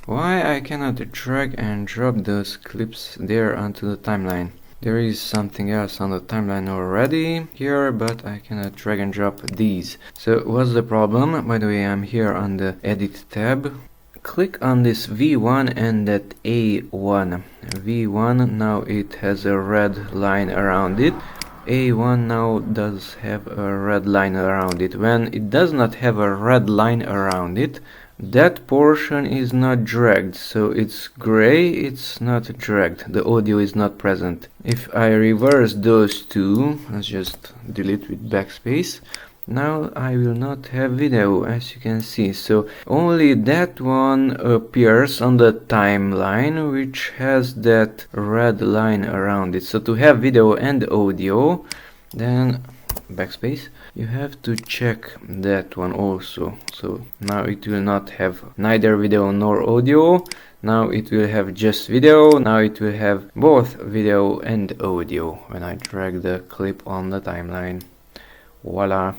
Why I cannot drag and drop those clips there onto the timeline? There is something else on the timeline already here, but I cannot drag and drop these. So what's the problem? By the way, I'm here on the edit tab. Click on this V1 and that A1. V1, now it has a red line around it. A1 now does have a red line around it. When it does not have a red line around it, that portion is not dragged, so it's gray, it's not dragged, the audio is not present. If I reverse those two, let's just delete with backspace, now I will not have video, as you can see. So only that one appears on the timeline, which has that red line around it. So to have video and audio, then backspace, you have to check that one also. So now it will not have neither video nor audio. Now it will have just video. Now it will have both video and audio when I drag the clip on the timeline. Voila.